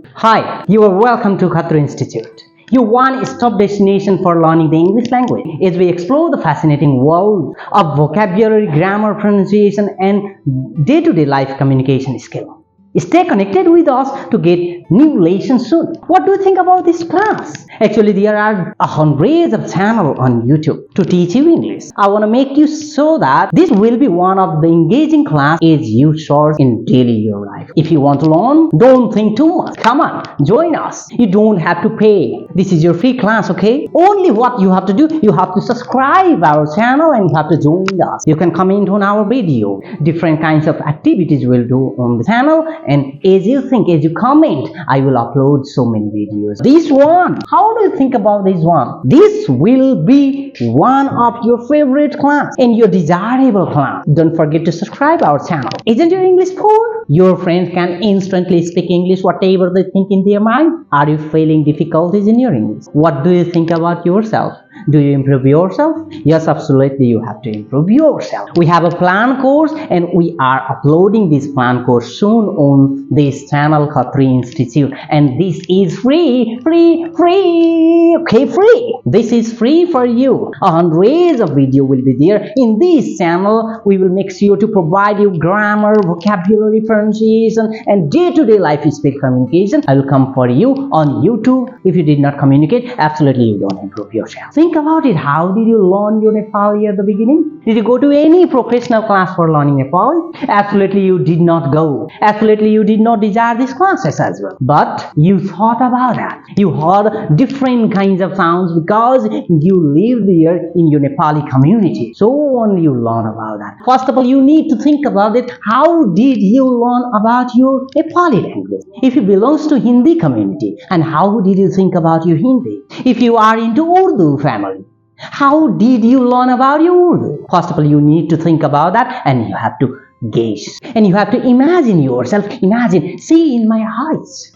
Hi, you are welcome to Khatri Institute, your one-stop destination for learning the English language as we explore the fascinating world of vocabulary, grammar, pronunciation, and day-to-day life communication skill. Stay connected with us to get new lessons soon. What do you think about this class? Actually, there are hundreds of channels on YouTube to teach you English. I want to make you so that this will be one of the engaging class as you source in daily your life. If you want to learn, don't think too much. Come on, join us. You don't have to pay. This is your free class, okay? Only what you have to do, you have to subscribe our channel and you have to join us. You can comment on our video. Different kinds of activities we'll do on the channel. And as you think, as you comment, I will upload so many videos. This one, how do you think about this one? This will be one of your favorite class and your desirable class. Don't forget to subscribe our channel. Isn't your English poor? Your friends can instantly speak English whatever they think in their mind. Are you feeling difficulties in your English? What do you think about yourself? Do you improve yourself? Yes, absolutely, you have to improve yourself. We have a plan course and we are uploading this plan course soon on this channel, Khatri Institute. And this is free. Okay, free. This is free for you. Hundreds of video will be there. In this channel, we will make sure to provide you grammar, vocabulary, pronunciation, and day-to-day life speech communication. I will come for you on YouTube. If you did not communicate, absolutely you don't improve yourself. Think about it. How did you learn your Nepali at the beginning? Did you go to any professional class for learning Nepali? Absolutely you did not go. Absolutely you did not desire these classes as well. But you thought about that. You heard different kinds of sounds because you live there in your Nepali community. So only you learn about that. First of all, you need to think about it. How did you learn about your Nepali language? If you belongs to Hindi community, and how did you think about your Hindi? If you are into Urdu family, how did you learn about your Urdu? First of all, you need to think about that and you have to gaze. And you have to imagine yourself. Imagine, see in my eyes.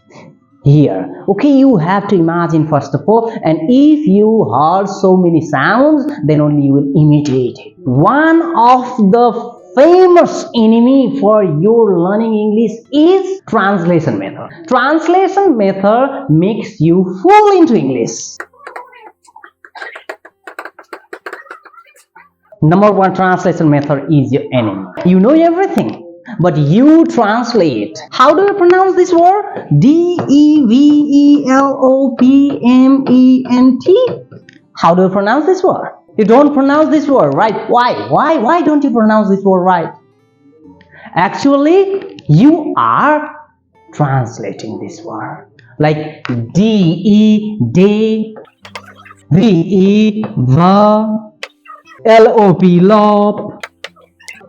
Here, okay, you have to imagine first of all, and if you heard so many sounds, then only you will imitate it. One of the famous enemy for your learning English is translation method. Translation method makes you fall into English. Number one translation method is your enemy. You know everything, but you translate. How do you pronounce this word? development. How do you pronounce this word? You don't pronounce this word right. Why don't you pronounce this word right? Actually, you are translating this word. Like D-E-D-V-E-V lop,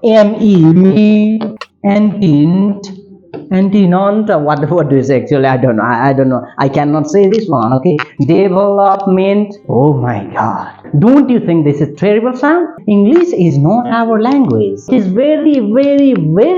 M-E-Me, antinont. What do you say? Actually, I don't know. I cannot say this one. Okay, development. Oh my God! Don't you think this is terrible sound? English is not our language. It is very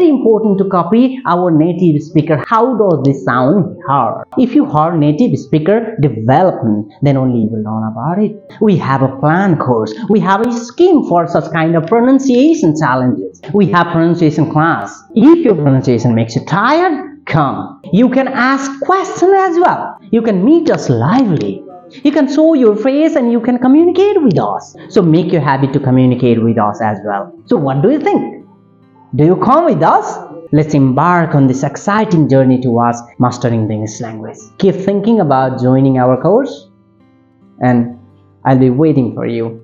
important to copy our native speaker. How does this sound hard? If you heard native speaker development, then only you will learn about it. We have a plan course. We have a scheme for such kind of pronunciation challenges. We have pronunciation class. If your pronunciation makes you tired, come. You can ask questions as well. You can meet us lively. You can show your face and you can communicate with us. So make your habit to communicate with us as well. So what do you think? Do you come with us? Let's embark on this exciting journey towards mastering the English language. Keep thinking about joining our course and I'll be waiting for you.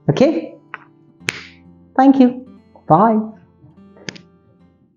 Okay? Thank you. Bye.